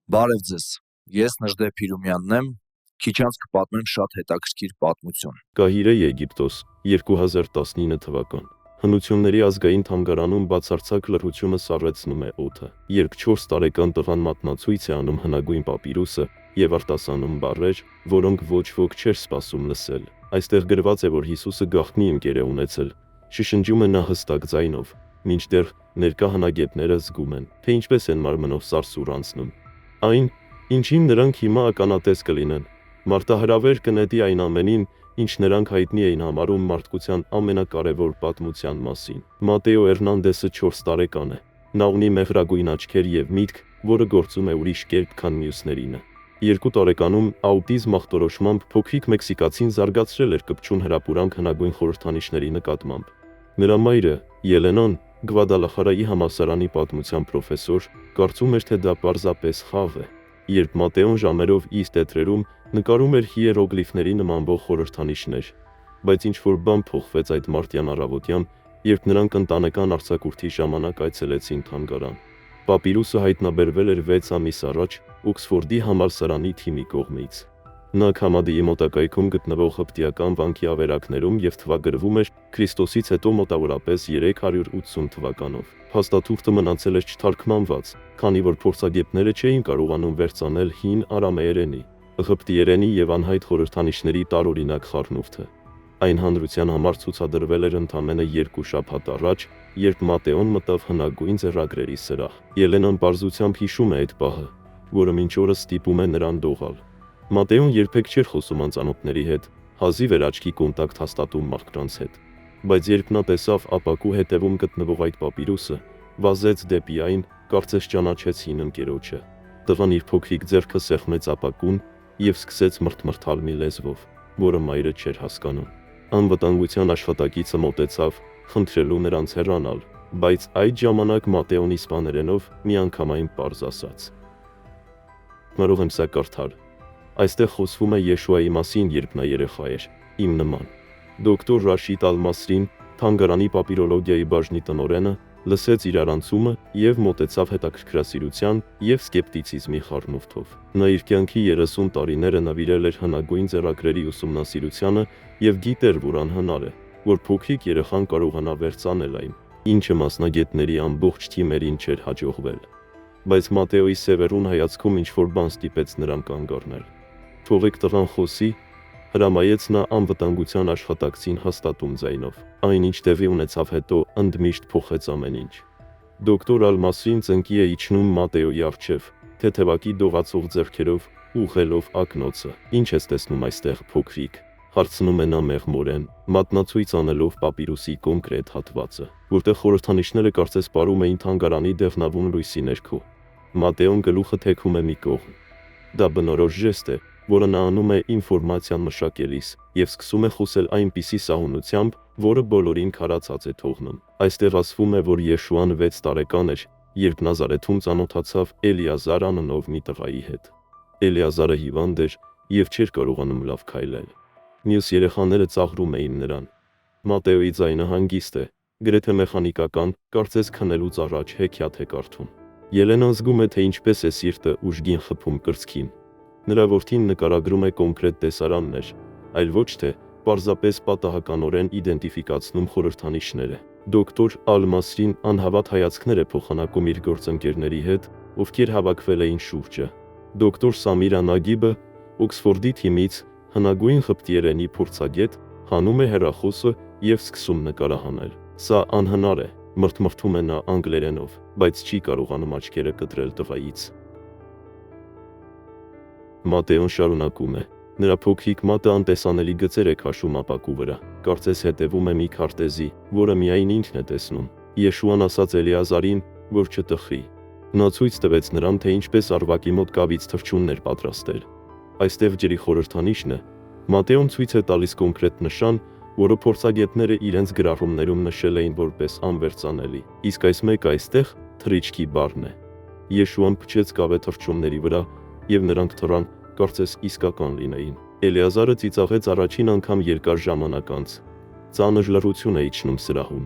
Բարև ձեզ, ես Նժդե Փիրումյանն եմ, քիչ անց կպատմեմ շատ հետաքրքիր պատմություն։ Կահիրե, Եգիպտոս, 2019 թվական։ Հնությունների ազգային թանգարանում բացարձակ լռությունը սառեցնում է օդը, երբ 4 տարեկան տղան մատնացույց է անում հնագույն պապիրուսը եւ արտասանում բառեր, որոնք ոչ ոք չէր սպասում լսել։ Այստեղ գրված է, որ Հիսուսը գաղտնի ընկեր է ունեցել, շշնջում է նա հստակ ձայնով, մինչդեռ ներկա հնագետները զգում են, թե ինչպես են մարմնով սարսուռ անցնում։ Այն, ինչին նրանք հիմա ականատես կլինեն, մարտահրավեր կնետի այն ամենին, ինչ նրանք հայտնի էին համարում մարդկության ամենակարևոր պատմության մասին։ Մատեո Էրնանդեսը 4 տարեկան է։ Նա ունի մեղրագույն աչքեր եւ միտք, որը գործում է ուրիշ կերպ, քան մյուսներինը։ 2 տարեկանում աուտիզմ ախտորոշմամբ փոքրիկ մեքսիկացին զարգացրել էր կպչուն հրապուրանք հնագույն խորհրդանիշների նկատմամբ։ Նրա մայրը, Ելենան, Գվադալախարայի համալսարանի պատմության պրոֆեսոր, կարծում էր, թե դա պարզապես խաղ է։ Երբ Մատեոն ժամերով իր տետրերում նկարում էր հիերոգլիֆների նմանվող խորհրդանիշներ, բայց ինչ-որ բան փոխվեց այդ մարտյան առավոտյան, երբ նրանք ընտանեկան արձակուրդի ժամանակ այցելեցին թանգարան։ Պապիրուսը հայտնաբերվել էր 6 ամիս առաջ Օքսֆորդի համալսարանի թիմի կողմից։ Նա Քամադիի մոտակայքում գտնվող հպտիական վանքի ավերակներում եւ թվագրվում էր Քրիստոսից հետո մոտավորապես 380 թվականով։ Փաստաթուղթը մնացել էր չթարգմանված, քանի որ փորձագետները չէին կարողանում վերցանել հին արամեերենի, ղպտիերենի եւ անհայտ խորհրդանիշների տարօրինակ խառնուրդը։ Այն հանրության համար ցուցադրվել էր ընդամենը 2 շաբաթ առաջ, երբ Մատեոն մտավ հնագույն ձեռագրերի սրահ։ Ելենան պարզությամբ հիշում է այդ պահը, որը մինչ օրս ստիպում է նրան դողալ։ Մատեոն երբեք չէր խոսում անծանոթների հետ, հազիվ էր աչքի կոնտակտ հաստատում մարդկանց հետ։ Բայց երբ նա տեսավ ապակու հետևում գտնվող այդ պապիրուսը, վազեց դեպի այն, կարծես ճանաչեց հին ընկերոջը։ Տղան իր փոքրիկ ձեռքը սեղմեց ապակուն եւ սկսեց մրթմրթալ մի լեզվով, որը մայրը չէր հասկանում։ Անվտանգության աշխատակիցը մոտեցավ, խնդրելու նրանց հեռանալ, բայց այդ ժամանակ Մատեոնի իսպաներենով միանգամայն պարզ ասաց. «Կարող եմ սա կարդալ։ Այստեղ խոսվում է Եշուայի մասին, երբ նա երեխա էր, իմ նման»։ Դոկտոր Ռաշիդ Ալ-Մասրին, թանգարանի պապիրոլոգիայի բաժնի տնօրենը, լսեց իր արանցումը եւ մոտեցավ հետաքրքրասիրության եւ սկեպտիցիզմի խառնուրդով։ Նա իր կյանքի 30 տարիները նվիրել էր հնագույն ձեռագրերի ուսումնասիրությանը եւ գիտեր, որ անհնար է, որ փոքրիկ երեխան կարողանա վերցանել այն, ինչը մասնագետների ամբողջ թիմերին չէր հաջողվել։ Բայց Մատեոյի սևեռուն հայացքում ինչ-որ բան ստիպեց նրան կանգ առնել։ «Թողեք տղան խոսի», հրամայեց նա անվտանգության աշխատակցին հաստատուն ձայնով։ Այն, ինչ տեղի ունեցավ հետո, ընդմիշտ փոխեց ամեն ինչ։ Դոկտոր Ալ-Մասրին ծնկի է իջնում Մատեոյի առջև, թեթևակի դողացող ձեռքերով, ուղղելով ակնոցը։ «Ինչ ես տեսնում այստեղ, փոքրիկ», հարցնում է նա մեղմորեն, մատնացույց անելով պապիրուսի կոնկրետ հատվածը, որտեղ խորհրդանիշները կարծես պարում էին թանգարանի դեղնավուն լույսի ներքո։ Մատեոն գլուխը թեքում է մի կողմ։ Դա բնորոշ ժեստ է, որը նա անում է ինֆորմացիան մշակելիս եւ սկսում է խոսել այնպիսի սահունությամբ, որը բոլորին քարացած է թողնում։ Այստեղ ասվում է, որ Եշուան 6 տարեկան էր, երբ Նազարեթում ծանոթացավ Էլիազար անունով մի տղայի հետ։ Էլիազարը հիվանդ էր եւ չէր կարողանում լավ քայլել։ Մյուս երեխաները ծաղրում էին նրան։ Մատեոյի ձայնը հանգիստ է, գրեթե մեխանիկական, կարծես քնելուց առաջ հեքիաթ է կարդում։ Ելենան զգում է, թե ինչպես է սիրտը ուժգին խփում կրծքին։ Նրա որդին նկարագրում է կոնկրետ տեսարաններ, այլ ոչ թե պարզապես պատահականորեն իդենտիֆիկացնում խորհրդանիշները։ Դոկտոր Ալ-Մասրին անհավատ հայացքներ է փոխանակում իր գործընկերների հետ, ովքեր հավաքվել էին շուրջը։ Դոկտոր Սամիրա Նագիբը, Օքսֆորդի թիմից, հնագույն ղպտիերենի փորձագետ, հանում է հեռախոսը եւ սկսում նկարահանել։ «Սա անհնար է», մրթմրթում է նա անգլերենով, բայց չի կարողանում աչքերը կտրել տղայից։ Մատեոն շարունակում է. «Նրա փոքրիկ մատը անտեսանելի գծեր է քաշում ապակու վրա, կարծես հետևում է մի քարտեզի, որը միայն ինքն է տեսնում։ Եշուան ասաց Էլիազարին, որ չտխրի։ Նա ցույց տվեց նրան, թե ինչպես արվակի մոտ կավից թռչուններ պատրաստել։ Այստեղ ջրի խորհրդանիշն է»։ Մատեոն ցույց է տալիս կոնկրետ նշան, որը փորձագետները իրենց գրառումներում նշել էին որպես անվերցանելի։ Իսկ այս մեկը այստեղ թռիչքի բառն է։ Եշուան փչեց կավե թռչունների վրա, եւ նրանք թռան, կարծես իսկական լինեին։ Էլիազարը ծիծաղեց առաջին անգամ երկար ժամանակ անց։ Ծանր լռություն է իջնում սրահում։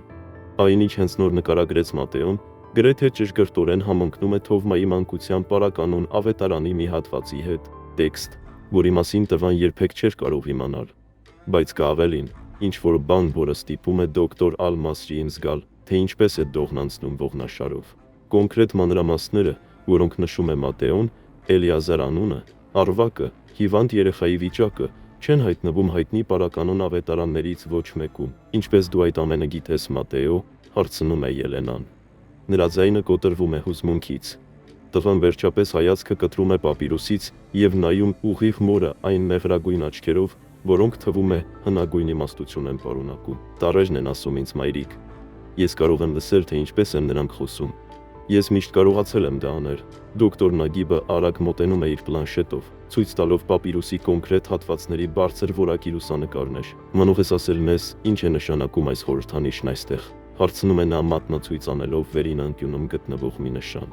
Այն, ինչ հենց նոր նկարագրեց Մատեոն, Գրեթե ճշգրտորեն համընկնում է Թովմայի մանկության պարականոն ավետարանի մի հատվածի հետ, տեքստ, որի մասին տղան երբեք չէր կարող իմանալ։ Բայց կա ավելին, ինչ-որ բան, որը ստիպում է դոկտոր Ալ-Մասրիին զգալ, թե ինչպես է դողն անցնում ողնաշարով։ Կոնկրետ մանրամասները, որոնք նշում է Մատեոն, Էլիազար անունը, Արվակը, հիվանդ երեխայի վիճակը, չեն հայտնվում հայտնի պարականոն ավետարաններից ոչ մեկում։ Ինչպես դու այդ ամենը գիտես, Մատեո, հարցնում է Ելենան։ Նրա ձայնը կոտրվում է հուզմունքից։ Տղան վերջապես հայացքը կտրում է պապիրուսից եւ նայում ուղիղ մորը այն մեղրագույն աչքերով, որոնք թվում է հնագույն իմաստություն են պարունակում։ Տարեժն են ասում ինձ, մայրիկ։ Ես կարող եմ լսել, թե ինչպես են նրանք խոսում։ Ես միշտ կարողացել եմ դա անել։ Դոկտոր Նագիբը արագ մոտենում է իր պլանշետով, ցույց տալով պապիրուսի կոնկրետ հատվածների բարձր որակի լուսանկարներ։ Մանուխ ես ասել մեզ, ինչ է նշանակում այս խորհրդանիշն այստեղ։ Հարցնում է նա մատնացույց անելով վերին անկյունում գտնվող մի նշան,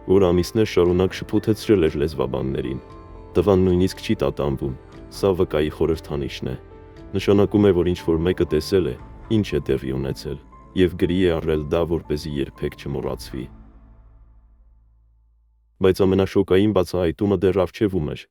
որ ամիսներ շարունակ շփոթեցրել էր լեզվաբաններին։ Տղան նույնիսկ չի տատանվում։ Սա վկայի խորհրդանիշն է։ Նշանակում է, որ ինչ-որ մեկը տեսել է, ինչ է տեղի ունեցել, եւ գրի է առել դա, որպեսզի երբեք չմոռացվի։ Բայց ամենաշոկային բացահայտումը դեռ առջևում էր։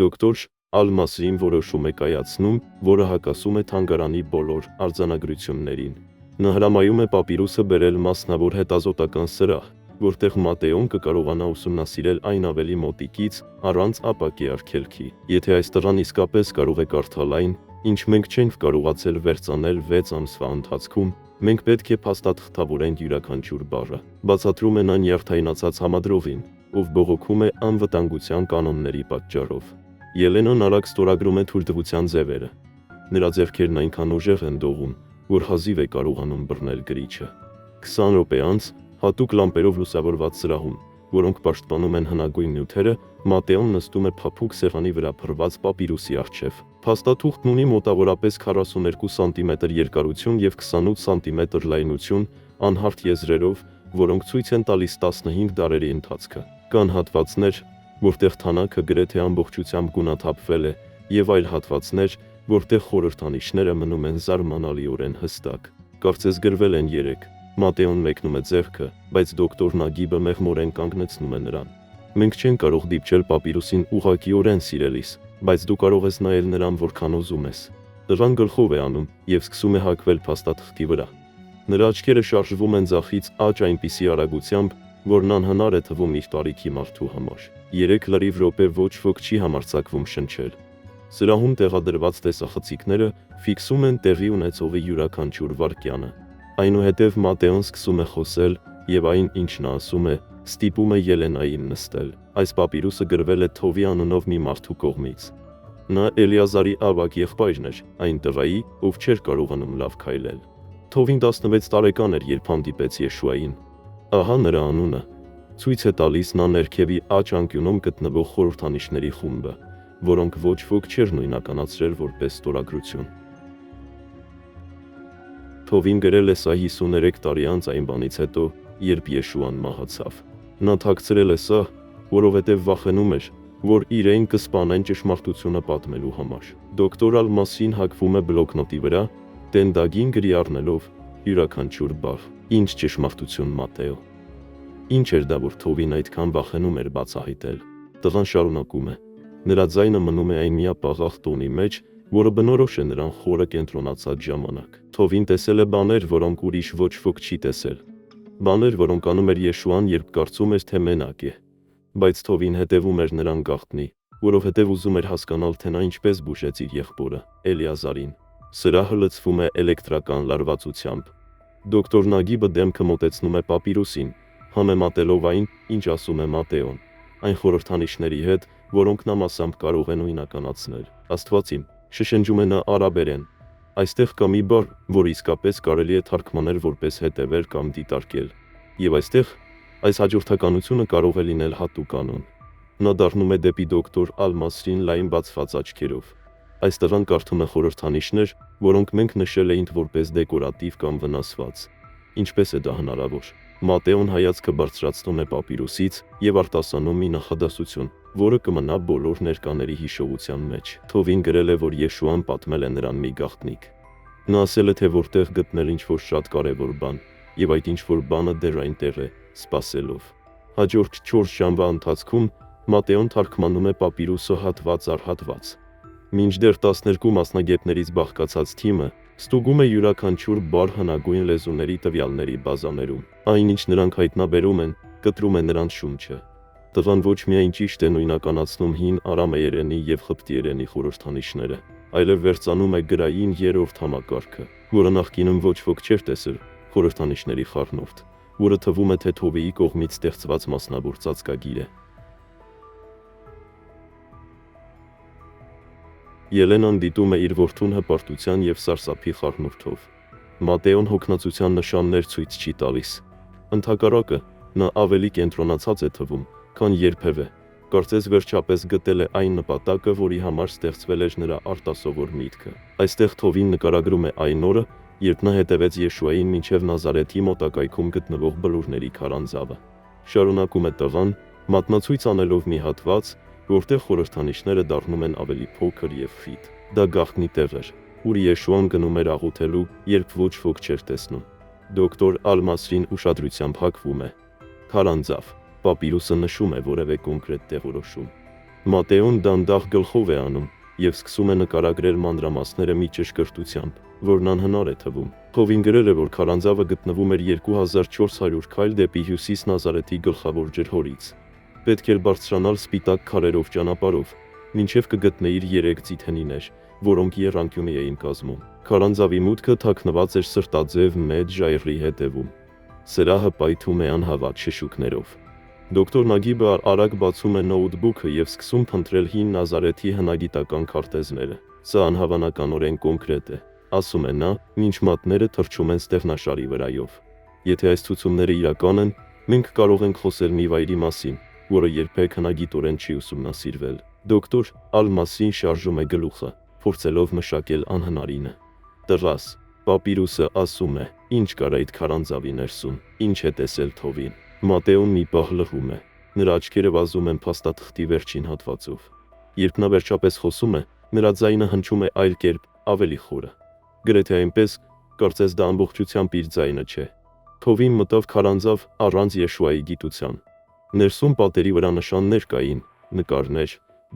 Դոկտոր Ալ-Մասրին որոշում է կայացնում, որը հակասում է թանգարանի բոլոր արձանագրություններին։ Նա հրամայում է պապիրուսը բերել մասնավոր հետազոտական սրահ, որտեղ Մատեոն կկարողանա ուսումնասիրել այն ավելի մոտիկից, առանց ապակի արգելքի։ Եթե այս տղան իսկապես կարող է կարդալ այն, ինչ մենք չենք կարողացել վերցանել 6 ամսվա ընթացքում, մենք պետք է փաստաթղթավորենք յուրաքանչյուր բառը։ Բացատրում է նա նյարդայնացած համադրողին, ով բողոքում է անվտանգության կանոնների պատճառով։ Ելենան արագ ստորագրում է թույլտվության ձևերը։ Նրա ձեռքերն այնքան ուժեղ են դողում, որ հազիվ է կարողանում բռնել գրիչը։ 20 րոպե անց, հատուկ լամպերով լուսավորված սրահում, որոնք պաշտպանում են հնագույն նյութերը, Մատեոն նստում է փափուկ սեղանի վրա փռված պապիրուսի առջև։ Փաստաթուղթն ունի մոտավորապես 42 սանտիմետր երկարություն եւ 28 սանտիմետր լայնություն, անհարթ եզրերով, որոնք ցույց են տալիս 15 դարերի ընթացքը։ Կան հատվածներ, որտեղ թանաքը գրեթե ամբողջությամբ գունաթափվել է, եւ այլ հատվածներ, որտեղ խորհրդանիշները մնում են զարմանալիորեն հստակ։ Կարծես գրվել են 3։ Մատեոն մեկնում է ձեռքը, բայց դոկտոր Նագիբը մեղմորեն կանգնեցնում է նրան։ Մենք չենք կարող դիպչել պապիրուսին ուղղակիորեն սիրելիս, բայց դու կարող ես նայել նրան որքան ուզում ես։ Տղան գլխով է անում եւ սկսում է հակվել փաստաթղթի վրա։ Նրա աչքերը շարժվում են ձախից աջ այնպիսի արագությամբ, որն անհնար է թվում իր տարիքի մարդու համար։ 3 լրիվ րոպե ոչ ոք չի համարձակվում շնչել։ Սրահում տեղադրված տեսախցիկները ֆիքսում են տեղի ունեցողի յուրաքանչյուր վայրկյանը։ Այնուհետև Մատեոն սկսում է խոսել, եւ այն, ինչ նա ասում է, ստիպում է Ելենային նստել։ Այս պապիրուսը գրվել է Թովի անունով մի մարդու կողմից։ Նա Էլիազարի ավագ եղբայրն էր, այն տղայի, ով չէր կարողանում լավ քայլել։ Թովին 16 տարեկան էր, երբ հանդիպեց Եշուային։ Ահա նրա անունը։ Ցույց է տալիս նա ներքևի աջ անկյունում գտնվող խորհրդանիշների խումբը, որոնք ոչ ոք չէր նույնականացրել որպես ստորագրություն։ Թովին գրել է սա 53 տարի անց այն բանից հետո, երբ Եշուան մահացավ։ Նա թաքցրել է սա, որովհետև վախենում էր, որ իրեն կսպանեն ճշմարտությունը պատմելու համար։ Դոկտոր Ալ-Մասրին հակվում է բլոկնոտի վրա, տենդագին գրի առնելով յուրաքանչյուր բառ։ Ինչ ճշմարտություն, Մատեո։ Ինչ էր դա, որ Թովին այդքան վախենում էր բացահայտել։ Տղան շարունակում է։ Նրա ձայնը մնում է այն միապաղաղ տոնի մեջ, որը բնորոշ է նրան խորը կենտրոնացած ժամանակ։ Թովին տեսել է բաներ, որոնք ուրիշ ոչ ոք չի տեսել։ Բաներ, որոնք անում էր Եշուան, երբ կարծում էր, թե մենակ է։ Բայց Թովին հետևում էր նրան գաղտնի, որովհետև ուզում էր հասկանալ, թե նա ինչպես բուժեց իր եղբորը, Էլիազարին։ Սրահը լցվում է էլեկտրական լարվածությամբ։ Դոկտոր Նագիբը դեմքը մոտեցնում է պապիրուսին, համեմատելով այն, ինչ ասում է Մատեոն, այն խորհրդանիշների հետ, որոնք նա մասամբ կարող է նույնականացնել։ Աստված իմ, շշնջում է նա արաբերեն։ Այստեղ կա մի բառ, որ իսկապես կարելի է թարգմանել որպես հետևել կամ դիտարկել։ Եվ այստեղ այս հաջորդականությունը կարող է լինել հատուկ կանոն։ Նա դառնում է դեպի դոկտոր Ալ-Մասրին լայն բացված աչքերով։ Այս տղան կարդում է խորհրդանիշներ, որոնք մենք նշել էինք որպես դեկորատիվ կամ վնասված։ Ինչպես է դա հնարավոր։ Մատեոն հայացքը բարձրացնում է պապիրուսից եւ արտասանում մի նախադասություն, որը կմնա բոլոր ներկաների հիշողության մեջ։ Թովին գրել է, որ Եշուան պատմել է նրան մի գաղտնիք։ Նա ասել է, թե որտեղ գտնել ինչ-որ շատ կարևոր բան, եւ այդ ինչ-որ բանը դեռ այնտեղ է, սպասելով։ Հաջորդ 4 ժամվա ընթացքում Մատեոն թարգմանում է պապիրուսը հատված առ հատված։ Մինչդեռ 12 մասնագետներից բաղկացած թիմը ստուգում է յուրաքանչյուր բառ հնագույն լեզուների տվյալների բազաներում։ Այնինչ նրանք հայտնաբերում են, կտրում է նրանց շունչը։ Տղան ոչ միայն ճիշտ է նույնականացնում հին արամեերենի եւ խպտիերենի խորհրդանիշները, այլև վերծանում է գրային երրորդ համակարգը, որը նախկինում ոչ ոք չէր տեսել, խորհրդանիշների խառնուրդ, որը թվում է թե Թովիի կողմից ստեղծված մասնավոր ծածկագիր է։ Ելենան դիտում է իր որդուն հպարտության եւ սարսափի խառնուրդով։ Մատեոն հոգնածության նշաններ ցույց չի տալիս։ Ընդհակառակը, նա ավելի կենտրոնացած է թվում, քան երբևէ։ Կարծես վերջապես գտել է այն նպատակը, որի համար ստեղծվել էր նրա արտասովոր միտքը։ Այստեղ Թովին նկարագրում է այն օրը, երբ նա հետևեց Եշուային մինչև Նազարեթի մոտակայքում գտնվող բլուրների քարանձավը։ Շարունակում է տղան, մատնացույց անելով մի հատված, որտեղ խորհրդանիշները դառնում են ավելի փոքր եւ խիտ։ Դա գաղտնի տեղ էր, ուր Եշուան գնում էր աղոթելու, երբ ոչ ոք չէր տեսնում։ Դոկտոր Ալ-Մասրին ուշադրությամբ հակվում է։ Քարանձավ, պապիրուսը նշում է որևէ կոնկրետ տեղորոշում։ Մատեոն դանդաղ գլխով է անում եւ սկսում է նկարագրել մանրամասները մի ճշգրտությամբ, որն անհնար է թվում։ Թովին գրել է, որ քարանձավը գտնվում էր 2400 քայլ դեպի հյուսիս Նազարեթի գլխավոր ջրհորից։ Պետք էր բարձրանալ սպիտակ քարերով ճանապարհով, մինչև կգտնեիր 3 ձիթենիներ, որոնք եռանկյունի էին կազմում։ Քարանձավի մուտքը թաքնված էր սրտաձև մեծ ժայռի հետևում։ Սրահը պայթում է անհավատ շշուկներով։ Դոկտոր Նագիբը արագ բացում է նոութբուքը եւ սկսում փնտրել հին Նազարեթի հնագիտական քարտեզները։ Սա անհավանականորեն կոնկրետ է, ասում է նա, մինչ մատները թռչում են ստեղնաշարի վրայով։ Եթե այս ցուցումները իրական են, մենք կարող ենք խոսել մի վայրի մասին, որը երբեք հնագիտորեն չի ուսումնասիրվել։ Դոկտոր Ալ-Մասին շարժում է գլուխը, փորձելով մշակել անհնարինը։ Տղաս, պապիրուսը ասում է, ինչ կար այդ քարանձավի ներսում, ինչ է տեսել Թովին։ Մատեոն մի պահ լռում է, նրա աչքերը վազում են փաստաթղթի վերջին հատվածով։ Երբ նա վերջապես խոսում է, նրա ձայնը հնչում է այլ կերպ, ավելի խորը։ Գրեթե այնպես, կարծես դա ամբողջությամբ իր ձայնը չէ։ Թովին մտավ քարանձավ առանց Եշուայի գիտության։ Ներսում պատերի վրա նշաններ կային, նկարներ,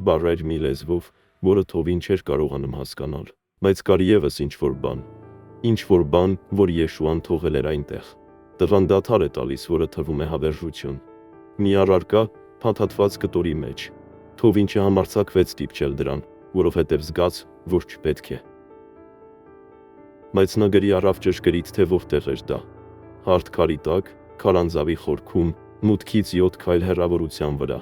բառեր մի լեզվով, որը Թովին չէր կարողանում հասկանալ, բայց կար ևս ինչ-որ բան, որ Եշուան թողել էր այնտեղ։ Տղան դադար է տալիս, որը թվում է հավերժություն։ Մի առարկա, փաթաթված կտորի մեջ։ Թովին չհամարձակվեց դիպչել դրան, որովհետև զգաց, որ չպետք է։ Բայց նա գրի առավ ճշգրիտ, թե որտեղ էր դա։ Հարթ քարի տակ, քարանձավի խորքում, մուտքից 7 քայլ հեռավորության վրա։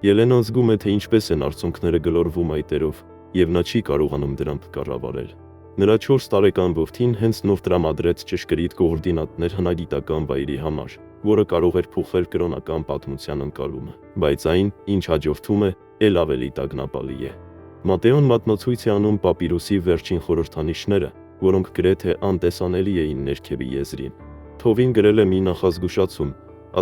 Ելենան զգում է, թե ինչպես են արցունքները գլորվում այտերով, եւ նա չի կարողանում դրանք կառավարել։ Նրա 4 տարեկան որդին հենց նոր տրամադրեց ճշգրիտ կոորդինատներ հնագիտական վայրի համար, որը կարող էր փոխել կրոնական պատմության ընկալումը, բայց այն, ինչ հաջորդում է, ել ավելի տագնապալի է։ Մատեոն մատնացույց է անում պապիրուսի վերջին խորհրդանիշները, որոնք գրեթե անտեսանելի էին ներքևի եզրին։ Թովին գրել է մի նախազգուշացում,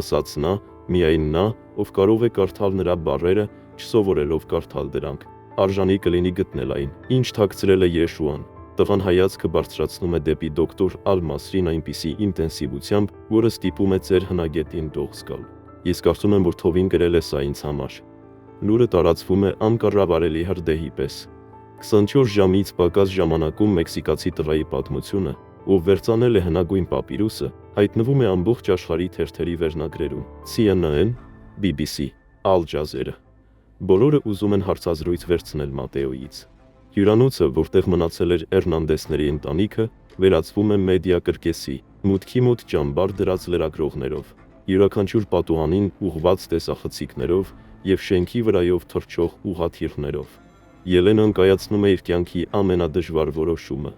ասաց նա, միայն նա, ով կարող է կարդալ նրա բառերը, չսովորելով կարդալ դրանք, արժանի կլինի գտնել այն, ինչ թաքցրել է Եշուան։ Տղան հայացքը բարձրացնում է դեպի դոկտոր Ալ-Մասրին այնպիսի ինտենսիվությամբ, որը ստիպում է ծեր հնագետին դող զգալ։ Ես կարծում եմ, որ Թովին գրել է սա ինձ համար։ Լուրը տարածվում է անկառավարելի հրդեհի պես։ 24 ժամից պակաս ժամանակում մեքսիկացի տղայի պատմությունը, ով վերծանել է հնագույն պապիրուսը, հայտնվում է ամբողջ աշխարհի թերթերի վերնագրերում՝ CNN, BBC, Al Jazeera։ Բոլորը ուզում են հարցազրույց վերցնել Մատեոյից։ Հյուրանոցը, որտեղ մնացել էր Էրնանդեսների ընտանիքը, վերածվում է մեդիա կրկեսի, մուտքի մոտ ճամբար դրած լրագրողներով, յուրաքանչյուր պատուհանին ուղղված տեսախցիկներով եւ շենքի վրայով թռչող ուղղաթիռներով։ Ելենան կայացնում է իր կյանքի ամենադժվար որոշումը։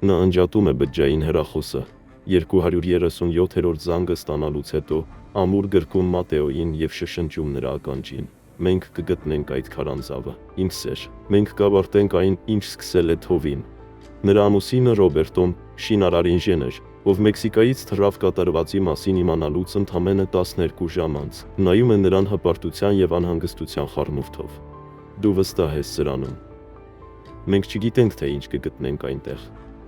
Նա անջատում է բջջային հեռախոսը, 237-րդ զանգը ստանալուց հետո ամուր գրկում Մատեոյին եւ շշնջում նրա ականջին։ Մենք կգտնենք այդ քարանձավը, իմ սեր, մենք կավարտենք այն, ինչ սկսել է Թովին։ Նրա ամուսինը Ռոբերտոն, շինարար ինժեներ, ով Մեքսիկայից թռավ կատարվածի մասին իմանալուց ընդամենը 12 ժամ անց, նայում է նրան հպարտության եւ անհանգստության խառնուրդով։ Դու վստահ ես սրանում։ Մենք չգիտենք, թե ինչ կգտնենք այնտեղ։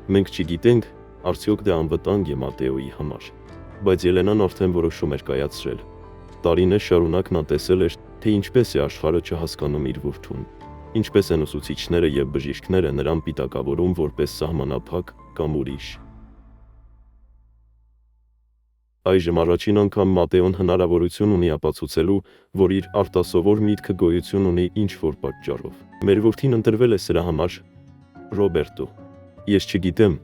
Մենք չգիտենք, արդյոք դա անվտանգ է Մատեոյի համար։ բայց Ելենան արդեն որոշում էր կայացրել։ Տարիներ շարունակ նա տեսել էր, թե ինչպես է աշխարհը չհասկանում իր որդուն, ինչպես են ուսուցիչները եւ բժիշկները նրան պիտակավորում որպես սահմանափակ կամ ուրիշ։ Այժմ առաջին անգամ Մատեոն հնարավորություն ունի ապացուցելու, որ իր արտասովոր միտքը գոյություն ունի ինչ-որ պատճառով։ Մեր որդին ընտրվել է սրա համար, Ռոբերտո։ Ես չգիտեմ,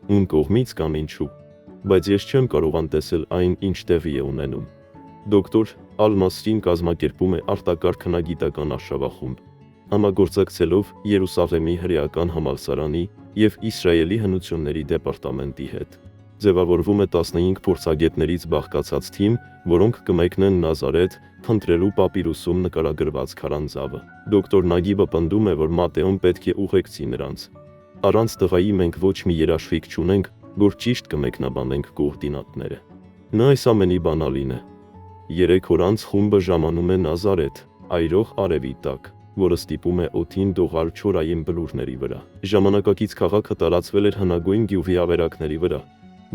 ում կողմից կամ ինչու, բայց ես չեմ կարող անտեսել այն, ինչ տեղի է ունենում։ Դոկտոր Ալ-Մասրին կազմակերպում է արտակարգ հնագիտական արշավախումբ, համագործակցելով Երուսաղեմի հրեական համալսարանի եւ Իսրայելի հնությունների դեպարտամենտի հետ։ Ձևավորվում է 15 փորձագետներից բաղկացած թիմ, որոնք կմեկնեն Նազարեթ, փնտրելու պապիրուսում նկարագրված քարանձավը։ Դոկտոր Նագիբը պնդում է, որ Մատեոն պետք է ուղեկցի նրանց։ Առանց տղայի մենք ոչ մի երաշխիք չունենք, որ ճիշտ կմեկնաբանենք կոորդինատները։ Նա այս ամենի բանալին է։ 3 օր անց խումբը ժամանում է Նազարեթ, այրող արևի տակ, որը ստիպում է օդին դողալ չորային բլուրների վրա։ Ժամանակակից քաղաքը տարածվել էր հնագույն գյուղի ավերակների վրա,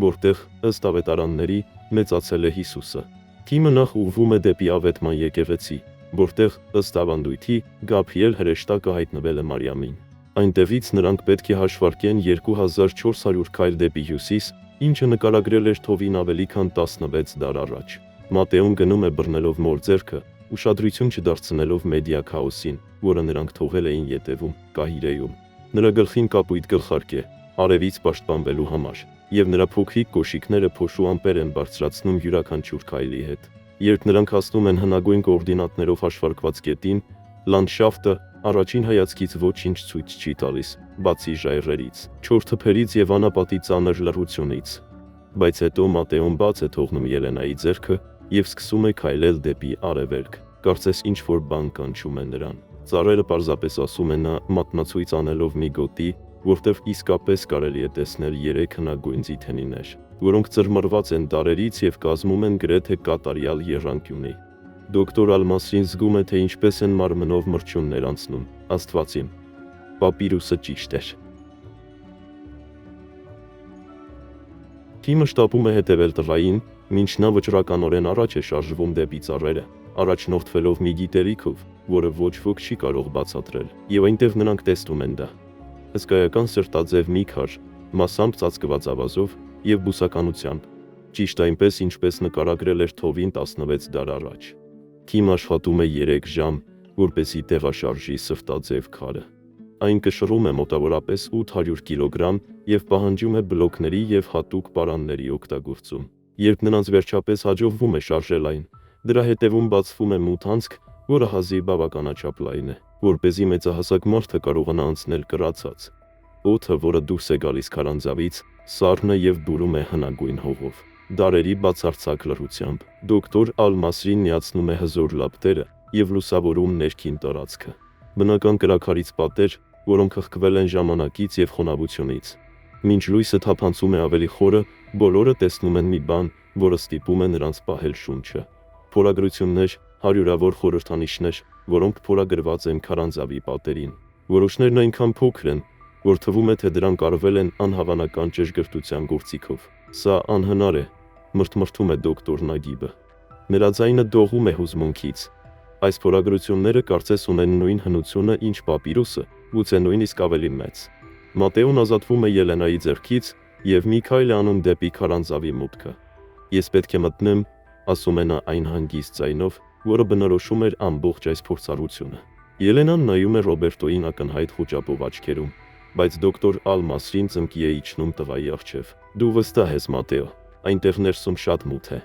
որտեղ, ըստ ավետարանների, մեծացել է Հիսուսը։ Թիմը նախ ուղղվում է դեպի Ավետման եկեղեցի, որտեղ, ըստ ավանդույթի, Գաբրիել հրեշտակը հայտնվել է Մարիամին։ Այնտեղից նրանք պետք է հաշվարկեն 2400 քայլ դեպի հյուսիս, ինչը նկարագրել էր Թովին ավելի քան 16 դար առաջ։ Մատեոն գնում է բռնելով մոր ձեռքը, ուշադրություն չդարձնելով մեդիա քաոսին, որը նրանք թողել էին ետևում, Կահիրեում։ Նրա գլխին կապույտ գլխարկ է, արևից պաշտպանվելու համար, եւ նրա փոքրիկ կոշիկները փոշու ամպեր են բարձրացնում յուրաքանչյուր քայլի հետ։ Երբ նրանք հասնում են հնագույն կոորդինատներով հաշվարկված կետին, լանդշաֆտը առաջին հայացքից ոչինչ ցույց չի տալիս, բացի ժայռերից, չոր թփերից եւ անապատի ծանր լռությունից։ Բայց հետո Մատեոն բաց է թողնում Ելենայի ձեռքը եւ սկսում է քայլել դեպի արևելք, կարծես ինչ-որ բան կանչում է նրան։ Ծառերը պարզապես ասում են նա մատնացույց անելով մի գոտի, որտեղ իսկապես կարելի է տեսնել 3 հնագույն ձիթենիներ, որոնք ծռմռված են դարերից եւ կազմում են գրեթե կատարյալ եռանկյունի։ Դոկտոր Ալ-Մասրին զգում է, թե ինչպես են մարմնով մրջյուններ անցնում։ Աստված իմ, պապիրուսը ճիշտ էր։ Թիմը շտապում է հետևել տղային, մինչ նա վճռականորեն առաջ է շարժվում դեպի ծառերը, առաջնորդվելով մի գիտելիքով, որը ոչ ոք չի կարող բացատրել, եւ այնտեղ նրանք տեսնում են դա։ Հսկայական սրտաձև մի քար, մասամբ ծածկված ավազով եւ բուսականությամբ, ճիշտ այնպես, ինչպես նկարագրել էր Թովին 16 դար առաջ։ Թիմը աշխատում է 3 ժամ, որպեսզի տեղաշարժի սրտաձև քարը։ Այն կշռում է մոտավորապես 800 կիլոգրամ եւ պահանջում է բլոկների եւ հատուկ պարանների օգտագործում։ Երբ նրանց վերջապես հաջողվում է շարժել այն, դրա հետևում բացվում է մութ անցք, որը հազիվ բավականաչափ լայն է, որպեսզի մեծահասակ մարդը կարողանա անցնել կրացած։ Օդը, որը դուրս է գալիս քարանձավից, սառն է եւ բուրում է հնագույն հողով։ Դարերի բացարձակ լռությամբ դոկտոր Ալ-Մասրին միացնում է հզոր լապտերը եւ լուսավորում ներքին տարածքը։ Բնական կրաքարից պատեր, որոնք հղկվել են ժամանակից եւ խոնավությունից։ Մինչ լույսը թափանցում է ավելի խորը, բոլորը տեսնում են մի բան, որը ստիպում է նրանց պահել շունչը։ Փորագրություններ, հարյուրավոր խորհրդանիշներ, որոնք փորագրված են քարանձավի պատերին։ Որոշներն այնքան փոքր են, որ թվում է, թե դրանք արվել են անհավանական ճշգրտության գործիքով։ Սա անհնար է, մրթմրթում է դոկտոր Նագիբը։ Նրա ձայնը դողում է հուզմունքից։ Այս փորագրությունները կարծես ունեն նույն հնությունը, ինչ պապիրուսը, գուցե նույնիսկ ավելի մեծ։ Մատեոն ազատվում է Ելենայի ձեռքից եւ մի քայլ է անում դեպի քարանձավի մուտքը։ Ես պետք է մտնեմ, ասում է նա այն հանգիստ ձայնով, որը բնորոշում էր ամբողջ այս փորձառությունը։ Ելենան նայում է Ռոբերտոին ակնհայտ խոճապով աչքերում, բայց դոկտոր Ալ-Մասրին ծնկի է իջնում տղայի առջև։ Դու վստահ ես, Մատեո, այնտեղ ներսում շատ մութ է։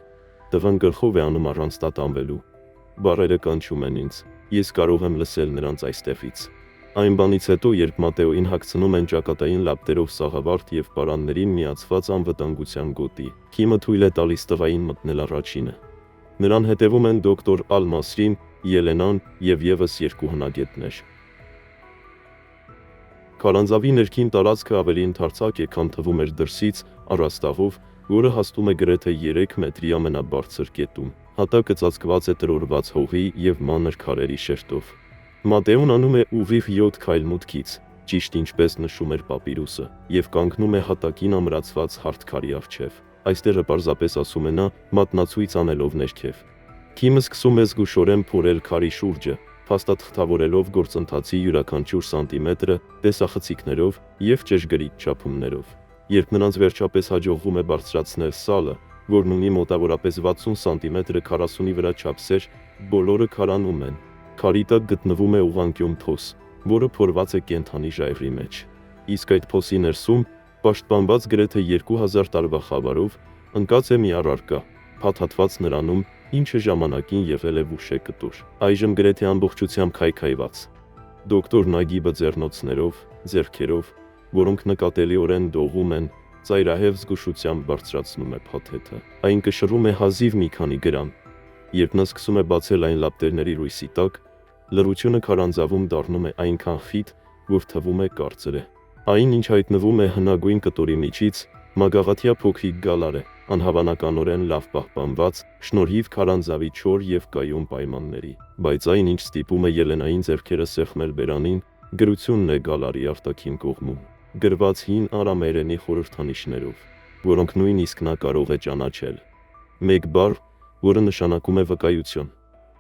Տղան գլխով է անում առանց տատանվելու։ Բառերը կանչում են ինձ։ Ես կարող եմ լսել նրանց այստեղից։ Այն բանից հետո, երբ Մատեոին հագցնում են ճակատային լապտերով սաղավարտ եւ պարաններին միացված անվտանգության գոտի, թիմը թույլ է տալիս տղային մտնել առաջինը։ Նրան հետևում են դոկտոր Ալ-Մասրին, Ելենան եւ եւս 2 հնագետներ։ Քարանձավի ներքին տարածքը ավելի ընդարձակ է, քան թվում էր դրսից, առաստաղով, որը հասնում է գրեթե 3 մետրի ամենաբարձր կետում։ Հատակը ծածկված է տրորված հողի եւ մանր քարերի շերտով։ Մատեոն անում է ուղիղ 7 քայլ մուտքից, ճիշտ ինչպես նշում էր պապիրուսը, եւ կանգնում է հատակին ամրացված հարթ քարի առջև։ Այստեղը պարզապես ասում է նա, մատնացույց անելով ներքև։ Քիմը սկսում է զգուշորեն փորել քարի շուրջը, փաստաթղթավորելով գործընթացի յուրաքանչյուր սանտիմետրը տեսախցիկներով և ճշգրիտ չափումներով։ Երբ նրանց վերջապես հաջողվում է բարձրացնել սալը, որն ունի մոտավորապես 60 սանտիմետրը 40-ի վրա չափսեր, բոլորը քարանում են։ Քարի տակ գտնվում է ուղղանկյուն փոս, որը փորված է կենդանի ժայռի մեջ։ Իսկ այդ փոսի ներսում, պաշտպանված գրեթե 2000 տարվա խավարով, ընկած է մի առարկա, փաթաթված նրանում, ինչը ժամանակին եղել է վուշե կտոր, այժմ գրեթե ամբողջությամբ քայքայված։ Դոկտոր Նագիբը ձեռնոցներով, ձեռքերով, որոնք նկատելիորեն դողում են, ծայրահեղ զգուշությամբ բարձրացնում է փաթեթը։ Այն կշռում է հազիվ մի քանի գրամ։ Երբ նա սկսում է բացել այն լապտերների լույսի տակ, լռությունը քարանձավում դառնում է այնքան խիտ, որ թվում է կարծր է։ Այն, ինչ հայտնվում է հնագույն կտորի միջից, մագաղաթյա փոքրիկ գալար է, անհավանականորեն լավ պահպանված, շնորհիվ քարանձավի չոր և կայուն պայմանների։ Բայց այն, ինչ ստիպում է Ելենային ձեռքերը սեղմել բերանին, գրությունն է գալարի արտաքին կողմում, գրված հին արամերենի խորհրդանիշներով, որոնք նույնիսկ նա կարող է ճանաչել։ Մեկ բառ, որը նշանակում է վկայություն։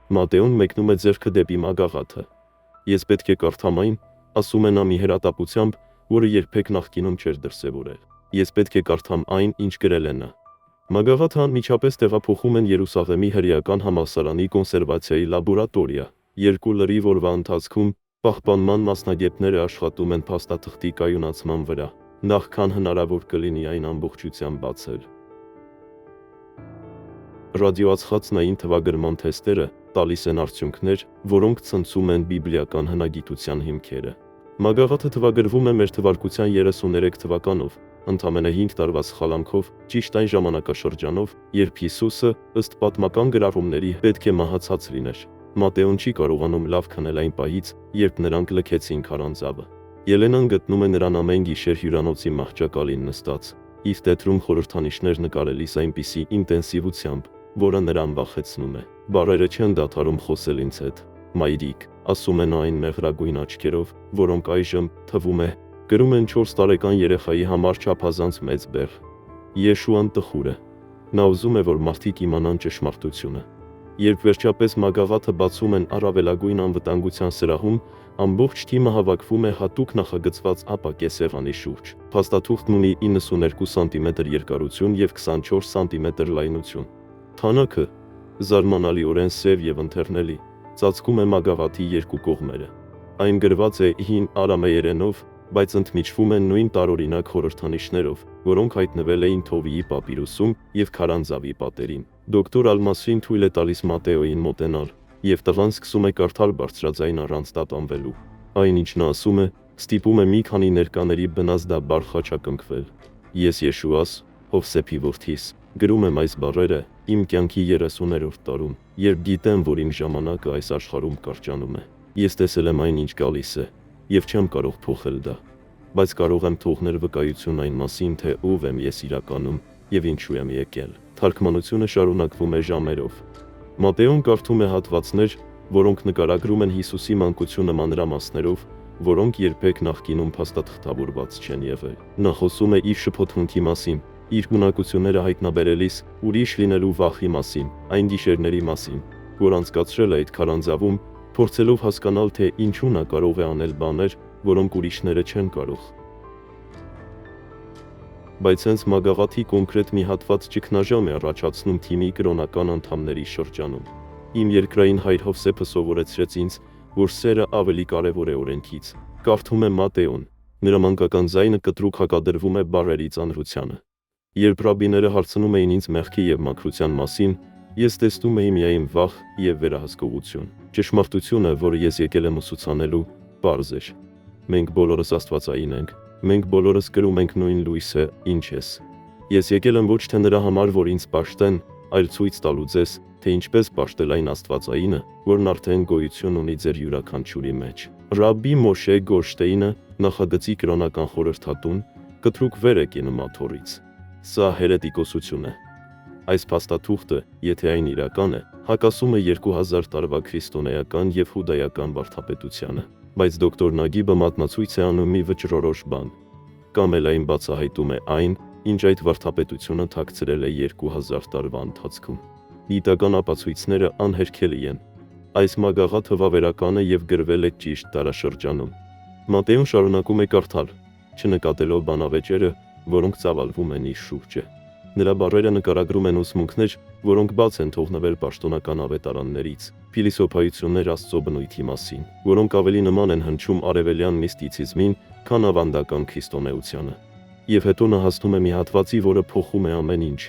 Մատեոն մեկնում է ձեռքը դեպի մագաղաթը։ Ես պետք է կարդամ այն, ասում է նա մի հրատապությամբ, որը երբեք նախկինում չէր դրսևորել։ Ես պետք է կարդամ այն, ինչ գրել է նա։ Մագաղաթը անմիջապես տեղափոխում են Երուսաղեմի հրեական համալսարանի կոնսերվացիայի լաբորատորիա։ 2 լրիվ օրվա ընթացքում պահպանման մասնագետները աշխատում են փաստաթղթի կայունացման վրա, նախքան հնարավոր կլինի այն ամբողջությամբ բացել։ Ռադիոածխածնային թվագրման թեստերը տալիս են արդյունքներ, որոնք ցնցում են բիբլիական հնագիտության հիմքերը։ Մագաղաթը թվագրվում է մեր թվարկության 33 թվականով, ընդամենը 5 տարվա սխալամքով, ճիշտ այն ժամանակաշրջանով, երբ Հիսուսը, ըստ պատմական գրառումների, պետք է մահացած լիներ։ Մատեոն չի կարողանում լավ քնել այն պահից, երբ նրանք լքեցին քարանձավը։ Ելենան գտնում է նրան ամեն գիշեր հյուրանոցի մահճակալին նստած, իր տետրում խորհրդանիշներ նկարելիս այնպիսի ինտենսիվությամբ, որը նրան վախեցնում է։ Բառերը չեն դադարում խոսել ինձ հետ։ Մայրիկ, ասում է նա այն մեղրագույն աչքերով, որոնք այժմ, թվում է, գրում են 4 տարեկան երեխայի համար չափազանց մեծ բեռ։ Եշուան տխուր է։ Նա ուզում է, որ մարդիկ իմանան ճշմարտությունը։ Երբ վերջապես մագաղաթը բացում են առավելագույն անվտանգության սրահում, ամբողջ թիմը հավաքվում է հատուկ նախագծված ապակե սեղանի շուրջ։ Փաստաթուղթն ունի 92 սանտիմետր երկարություն և 24 սանտիմետր լայնություն։ Թանաքը, զարմանալիորեն սև և ընթեռնելի, ծածկում է մագաղաթի երկու կողմերը։ Այն գրված է հին արամեերենով, բայց ընդմիջվում են նույն տարօրինակ խորհրդանիշներով, որոնք հայտնվել էին Թովիի պապիրուսում և քարանձավի պատերին։ Դոկտոր Ալմասին թույլ է տալիս Մատեոյին մոտենալ, և տղան սկսում է կարդալ բարձրաձայն առանց տատանվելու։ Այն, ինչ նա ասում է, ստիպում է մի քանի ներկաների բնազդաբար խաչակնքվել։ Ես Եշուաս, Հովսեփի որդիս, գրում եմ այս բառերը իմ կյանքի 30-րդ տարում, երբ գիտեմ, որ իմ ժամանակը այս աշխարհում կարճանում է։ Ես տեսել եմ այն, ինչ գալիս է, և չեմ կարող փոխել դա, բայց կարող եմ թողնել վկայություն այն մասին, թե ով եմ ես իրականում և ինչու եմ եկել։ Թարգմանությունը շարունակվում է ժամերով։ Մատեոն կարդում է հատվածներ, որոնք նկարագրում են Հիսուսի մանկությունը մանրամասներով, որոնք երբեք նախկինում փաստաթղթավորված չեն եղել։ Նա խոսում է իր շփոթմունքի մասին, իր ունակությունները հայտնաբերելիս ուրիշ լինելու վախի մասին, այն գիշերների մասին, որ անցկացրել է այդ քարանձավում, փորձելով հասկանալ, թե ինչու նա կարող է անել բաներ, որոնք ուրիշները չեն կարող։ Բայց հենց մագաղաթի կոնկրետ մի հատված ճգնաժամ է առաջացնում թիմի կրոնական անդամների շրջանում։ Իմ երկրային հայր Հովսեփը սովորեցրեց ինձ, որ սերը ավելի կարևոր է օրենքից։ Կարդում է Մատեոն։ Նրա մանկական ձայնը կտրուկ հակադրվում է բառերի ծանրությանը։ Երբ ռաբիները հարցնում էին ինձ մեղքի և մաքրության մասին, ես տեսնում էի միայն վախ և վերահսկողություն։ Ճշմարտությունը, որը ես եկել եմ ուսուցանելու, պարզ էր։ Մենք բոլորս աստվածային ենք, մենք բոլորս կրում ենք նույն լույսը, ինչ ես։ Ես եկել եմ ոչ թե նրա համար, որ ինձ պաշտեն, այլ ցույց տալու ձեզ, թե ինչպես պաշտել այն աստվածայինը, որն արդեն գոյություն ունի ձեր յուրաքանչյուրի մեջ։ Ռաբբի Մոշե Գորշտեյնը, նախագծի կրոնական խորհրդատուն, կտրուկ վեր է կենում աթոռից։ Սա հերետիկոսություն է։ Այս փաստաթուղթը, եթե այն իրական է, հակասում է 2000 տարվա քրիստոնեական և հուդայական վարդապետությանը։ Բայց դոկտոր Նագիբը մատնացույց է անում մի վճռորոշ բան։ Կամ էլ այն բացահայտում է այն, ինչ այդ վարդապետությունը թաքցրել է 2000 տարվա ընթացքում։ Գիտական ապացույցները անհերքելի են։ Այս մագաղաթը վավերական է եւ գրվել է ճիշտ դարաշրջանում։ Մատեոն շարունակում է կարդալ, չնկատելով բանավեճերը, որոնք ծավալվում են իր շուրջը։ Նրա բառերը նկարագրում են ուսմունքներ, որոնք բաց են թողնվել պաշտոնական ավետարաններից, փիլիսոփայություններ Աստծո բնույթի մասին, որոնք ավելի նման են հնչում արևելյան միստիցիզմին, քան ավանդական քրիստոնեությանը։ Եվ հետո նա հասնում է մի հատվածի, որը փոխում է ամեն ինչ։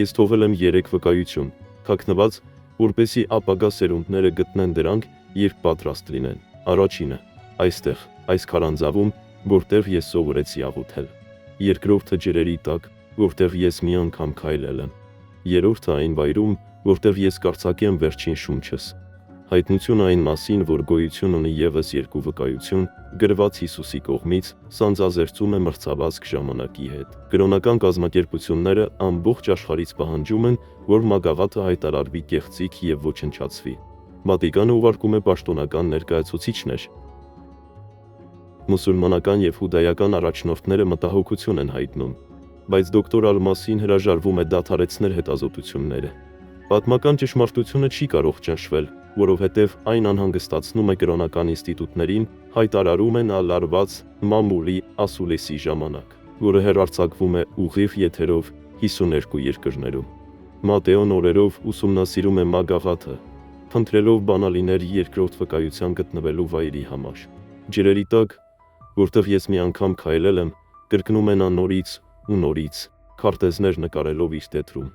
Ես թողել եմ 3 վկայություն, թաքնված, որպեսզի ապագա սերունդները գտնեն դրանք, երբ պատրաստ լինեն։ Առաջինը, այստեղ, այս քարանձավում, որտեղ ես սովորեցի աղոթել։ Երկրորդը ջրերի տակ, որտեղ ես մի անգամ քայլել եմ։ Երրորդը այն վայրում, որտեղ ես կարձակեմ վերջին շունչս։ Հայտնությունը այն մասին, որ գոյություն ունի ևս 2 վկայություն, գրված Հիսուսի կողմից, սանձազերծում է մրցավազք ժամանակի հետ։ Կրոնական կազմակերպությունները ամբողջ աշխարհից պահանջում են, որ մագաղաթը հայտարարվի կեղծիք եւ ոչնչացվի։ Վատիկանը ուղարկում է պաշտոնական ներկայացուցիչներ։ Մուսուլմանական եւ հուդայական առաջնորդները մտահոգություն են հայտնում, բայց դոկտոր Ալ-Մասին հրաժարվում է դադարեցնել հետազոտությունները։ Պատմական ճշմարտությունը չի կարող ճնշվել, որովհետև այն անհանգստացնում է կրոնական ինստիտուտներին, հայտարարում են ալարված մամուլի ասուլեսի ժամանակ, որը հեռարձակվում է ուղիղ եթերով 52 երկրներում։ Մատեոն օրերով ուսումնասիրում է մագաղաթը, փնտրելով բանալիներ երկրորդ վկայության գտնվելու վայրի համար։ Ջրերի տակ, որտեղ ես մի անգամ քայլել եմ, կրկնում են նորից ու նորից, քարտեզներ նկարելով իր տետրում։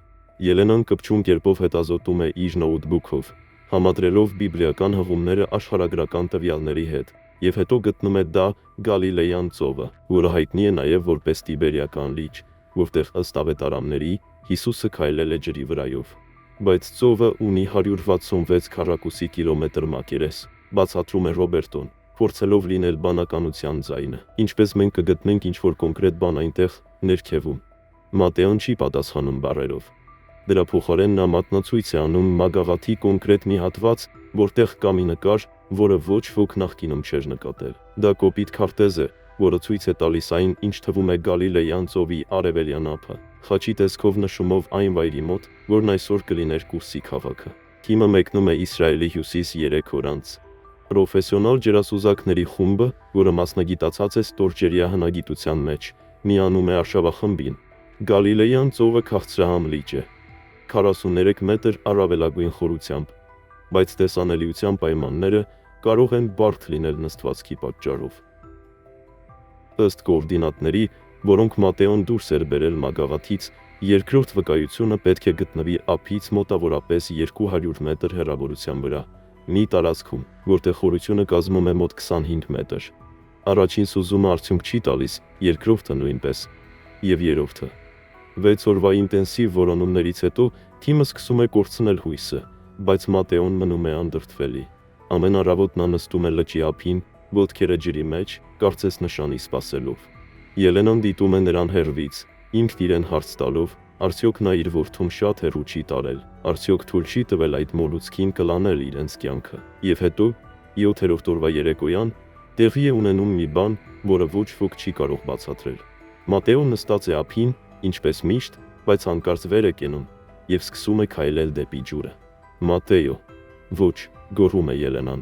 Ելենան կպչուն կերպով հետազոտում է իր նոութբուքով, համադրելով բիբլիական հղումները աշխարհագրական տվյալների հետ, եւ հետո գտնում է դա Գալիլեյան ծովը, որը հայտնի է նաեւ որպես Տիբերիական լիճ, որտեղ ըստ ավետարանների Հիսուսը քայլել է ջրի վրայով։ Բայց ծովը ունի 166 քառակուսի կիլոմետր մակերես, բացատրում է Ռոբերտոն, փորձելով լինել բանականության ձայնը։ Ինչպես մենք կգտնենք ինչ-որ կոնկրետ բան այնտեղ, ներքևում։ Մատեոն չի պատասխանում բառերով։ Դրա փոխարեն նա մատնացույց է անում մագաղաթի կոնկրետ մի հատված, որտեղ կա մի նկար, որը ոչ ոք նախկինում չէր նկատել։ Դա կոպիտ քարտեզ է, որը ցույց է տալիս այն, ինչ թվում է Գալիլեյան ծովի արևելյան ափը, խաչի տեսքով նշումով այն վայրի մոտ, որն այսօր կլիներ Կուրսի քաղաքը։ Թիմը մեկնում է Իսրայելի հյուսիս 3 օր անց։ Պրոֆեսիոնալ ջրասուզակների խումբը, որը մասնագիտացած է ստորջրյա հնագիտության մեջ, միանում է արշավախմբին։ Գալիլեյան ծովը քաղցրահամ լիճ է, 43 մետր առավելագույն խորությամբ, բայց տեսանելիության պայմանները կարող են բարդ լինել նստվածքի պատճառով։ Ըստ կոորդինատների, որոնք Մատեոն դուրս էր բերել մագաղաթից, երկրորդ վկայությունը պետք է գտնվի ափից մոտավորապես 200 մետր հեռավորության վրա, մի տարածքում, որտեղ խորությունը կազմում է մոտ 25 մետր։ Առաջին սուզումը արդյունք չի տալիս, երկրորդը նույնպես, եւ երրորդը։ 6 օրվա ինտենսիվ որոնումներից հետո թիմը սկսում է կորցնել հույսը, բայց Մատեոն մնում է անդրդվելի։ Ամեն առավոտ նա նստում է լճի ափին, ոտքերը ջրի մեջ, կարծես նշանի սպասելով։ Ելենան դիտում է նրան հեռվից, ինքն իրեն հարց տալով, արդյոք նա իր որդուն շատ հեռու չի տարել, արդյոք թույլ չի տվել այդ մոլուցքին կլանել իրենց կյանքը։ Եվ հետո, 7-րդ օրվա երեկոյան, տեղի է ունենում մի բան, որը ոչ ոք չի կարող բացատրել։ Մատեոն նստած է ափին, ինչպես միշտ, բայց հանկարծ վեր է կենում եւ սկսում է քայլել դեպի ջուրը։ Մատեո, ոչ, գոռում է Ելենան,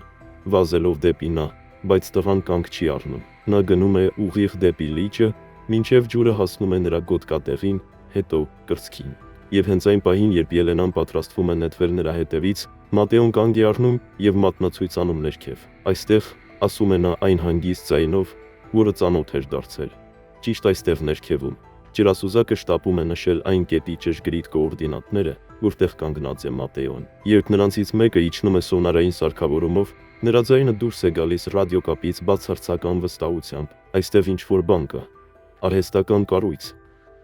վազելով դեպի նա, բայց տղան կանգ չի առնում։ Նա գնում է ուղիղ դեպի լիճը, մինչև ջուրը հասնում է նրա գոտկատեղին, հետո կրծքին։ Եվ հենց այն պահին, երբ Ելենան պատրաստվում է նետվել նրա հետևից, Մատեոն կանգ է առնում եւ մատնացույց անում ներքև։ Այստեղ, ասում է նա այն հանգիստ ձայնով, որը ծանոթ էր դարձել։ Ճիշտ այստեղ ներքևում։ Ջրասուզակը շտապում է նշել այն կետի ճշգրիտ կոորդինատները, որտեղ կանգնած է Մատեոն։ Երբ նրանցից մեկը իջնում է սոնարային սարքավորումով, նրա ձայնը դուրս է գալիս ռադիոկապից բացարձական վստահությամբ։ Այստեղ ինչ-որ բան կա։ Արհեստական կառույց։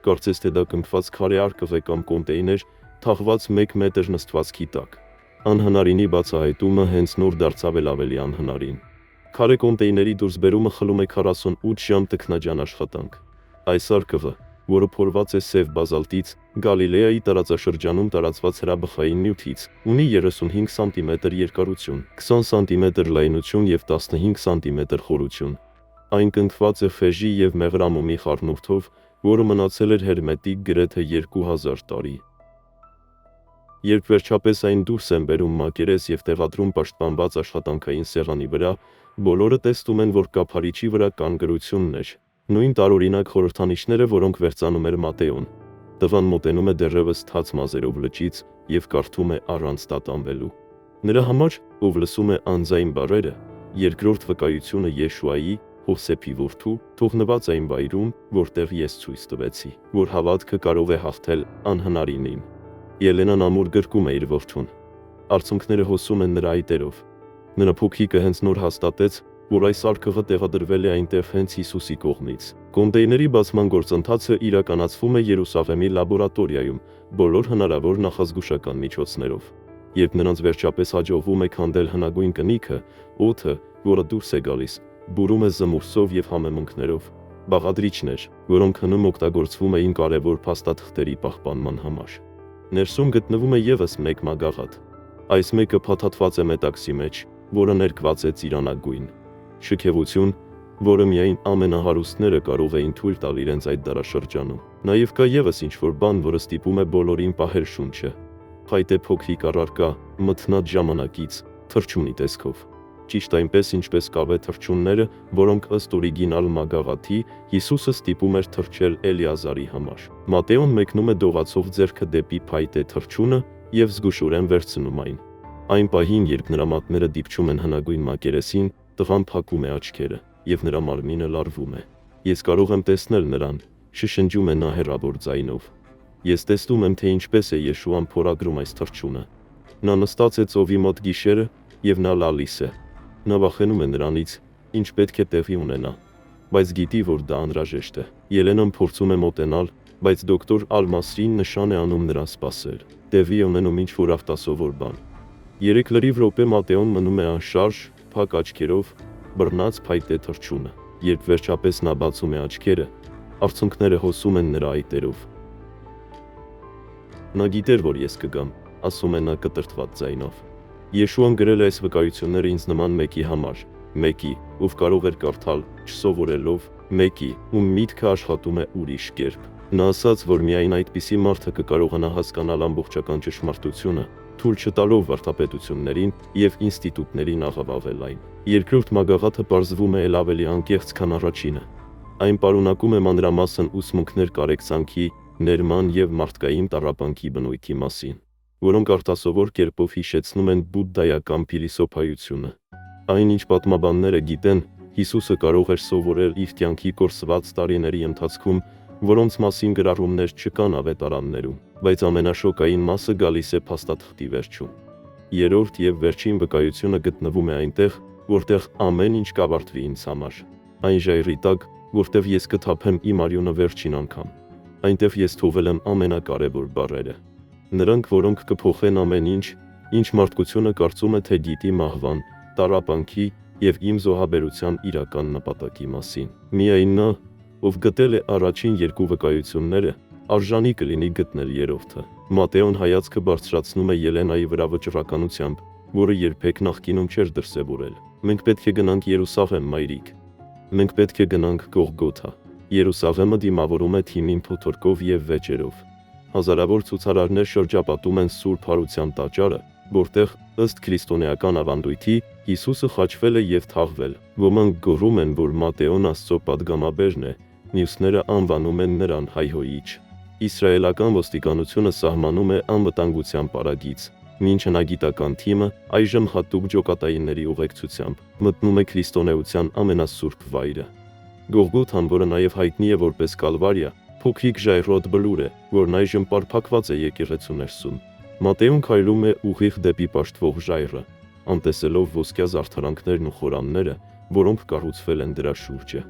Կարծես թե դա կմփված քարե արկղ է կամ կոնտեյներ, թաղված 1 մետր նստվածքի տակ։ Անհնարինի բացահայտումը հենց նոր դարձավ ավելի անհնարին։ Քարե կոնտեյների դուրսբերումը խլում է 48 ժամ տքնաջան աշխատանք։ Այս արկղը, որը փորված է սև բազալտից, Գալիլեայի տարածաշրջանում տարածված հրաբխային նյութից, ունի 35 սանտիմետր երկարություն, 20 սանտիմետր լայնություն եւ 15 սանտիմետր խորություն։ Այն կնքված է խեժի եւ մեղրամոմի խառնուրդով, որը մնացել էր հերմետիկ գրեթե 2000 տարի։ Երբ վերջապես այն դուրս են բերում մակերես և տեղադրում պաշտպանված աշխատանքային սեղանի վրա, բոլորը տեսնում են, որ կափարիչի վրա կան գրություններ։ Նույն տարօրինակ խորհրդանիշները, որոնք վերծանում էր Մատեոն։ Տղան մոտենում է դեռևս թաց մազերով լճից և կարդում է առանց տատանվելու։ Նրա համար, ով լսում է անձայն բառերը, երկրորդ վկայությունը Եշուայի, Հովսեփի որդու, թողնված այն վայրում, որտեղ ես ցույց տվեցի, որ հավատքը կարող է հաղթել անհնարինին։ Ելենան ամուր գրկում է իր որդուն։ Արցունքները հոսում են նրա այտերով։ Նրա փոքրիկը հենց նոր հաստատեց, որ այս արկղը տեղադրվել է այնտեղ հենց Հիսուսի կողմից։ Կոնտեյների բացման գործընթացը իրականացվում է Երուսաղեմի լաբորատորիայում, բոլոր հնարավոր նախազգուշական միջոցներով։ Երբ նրանց վերջապես հաջողվում է քանդել հնագույն կնիքը, օդը, որը դուրս է գալիս, բուրում է զմուրսով և համեմունքներով, բաղադրիչներ, որոնք հնում օգտագործվում էին կարևոր փաստաթղթերի պահպանման համար։ Ներսում գտնվում է ևս մեկ մագաղաթ։ Այս մեկը փաթաթված է մետաքսի մեջ, որը ներկված է ծիրանագույն։ Շքեղություն, որը միայն ամենահարուստները կարող էին թույլ տալ իրենց այդ դարաշրջանում։ Նաև կա ևս ինչ-որ բան, որը ստիպում է բոլորին պահել շունչը։ Փայտե փոքրիկ առարկա, մթնած ժամանակից, թռչունի տեսքով։ Ճիշտ այնպես, ինչպես կավե թռչունները, որոնք ըստ օրիգինալ մագաղաթի Հիսուսը ստիպում էր թռչել Էլիազարի համար։ Մատեոն մեկնում է դողացող ձեռքը դեպի փայտե թռչունը և զգուշորեն վերցնում այն։ Այն պահին, երբ նրա մատները դիպչում են հնագույն մակերեսին, տղան փակում է աչքերը, և նրա մարմինը լարվում է։ Ես կարող եմ տեսնել նրան, շշնջում է նա հեռավոր ձայնով։ Ես տեսնում եմ, թե ինչպես է Եշուան փորագրում այս թռչունը։ Նա նստած է ծովի մոտ գիշերը, և նա լալիս է։ Նա վախենում է նրանից, ինչ պետք է տեղի ունենա, բայց գիտի, որ դա անհրաժեշտ է։ Ելենան փորձում է մոտենալ, բայց դոկտոր Ալ-Մասրին նշան է անում նրան սպասել։ Տեղի է ունենում ինչ-որ արտասովոր բան։ 3 լրիվ րոպե Մատեոն մնում է անշարժ, փակ աչքերով, բռնած փայտե թռչունը։ Երբ վերջապես նա բացում է աչքերը, արցունքները հոսում են նրա այտերով։ Նա գիտեր, որ ես կգամ, ասում է նա կտրտված ձայնով։ Եշուան գրել է այս վկայությունները ինձ նման մեկի համար, մեկի, ով կարող էր կարդալ, չսովորելով, մեկի, ում միտքը աշխատում է ուրիշ կերպ։ Նա ասաց, որ միայն այդպիսի մարդը կկարողանա հասկանալ ամբողջական ճշմարտությունը, թույլ չտալով վարդապետություններին և ինստիտուտներին աղավաղել այն։ Երկրորդ մագաղաթը պարզվում է էլ ավելի անկեղծ, քան առաջինը։ Այն պարունակում է մանրամասն ուսմունքներ կարեկցանքի, ներման և մարդկային տառապանքի բնույթի մասին, որոնք արտասովոր կերպով հիշեցնում են բուդդայական փիլիսոփայությունը։ Այն, ինչ պատմաբանները գիտեն, Հիսուսը կարող էր սովորել իր կյանքի կորսված տարիների ընթացքում, որոնց մասին գրառումներ չկան ավետարաններում, բայց ամենաշոկային մասը գալիս է փաստաթղթի վերջում։ Երրորդ և վերջին վկայությունը գտնվում է այնտեղ, որտեղ ամեն ինչ կավարտվի ինձ համար։ Այն ժայռի տակ, որտեղ ես կթափեմ իմ արյունը վերջին անգամ։ Այնտեղ ես թողել եմ ամենակարևոր բառերը։ Նրանք, որոնք կփոխեն ամեն ինչ, ինչ մարդկությունը կարծում է, թե գիտի մահվան, տառապանքի և իմ զոհաբերության իրական նպատակի մասին։ Միայն նա, ով գտել է առաջին երկու վկայությունները, արժանի կլինի գտնել երրորդը։ Մատեոն հայացքը բարձրացնում է Ելենայի վրա վճռականությամբ, որը երբեք նախկինում չէր դրսևորել։ Մենք պետք է գնանք Երուսաղեմ, մայրիկ։ Մենք պետք է գնանք Գողգոթա։ Երուսաղեմը դիմավորում է թիմին փոթորկով և վեճերով։ Հազարավոր ցուցարարներ շրջապատում են Սուրբ Հարության տաճարը, որտեղ, ըստ քրիստոնեական ավանդույթի, Հիսուսը խաչվել է և թաղվել։ Ոմանք գոռում են, որ Մատեոն Աստծո պատգամաբերն է, մյուսները անվանում են նրան հայհոյիչ։ Իսրայելական ոստիկանությունը սահմանում է անվտանգության պարագիծ, մինչ հնագիտական թիմը այժմ հատուկ ջոկատայինների ուղեկցությամբ մտնում է քրիստոնեության ամենասուրբ վայրը։ Գողգոթան, որը նաև հայտնի է որպես Կալվարիա, փոքրիկ ժայռոտ բլուր է, որն այժմ պարփակված է եկեղեցու ներսում։ Մատեոն քայլում է ուղիղ դեպի պաշտվող ժայռը, անտեսելով ոսկյա զարդարանքներն ու խորանները, որոնք կառուցվել են դրա շուրջը։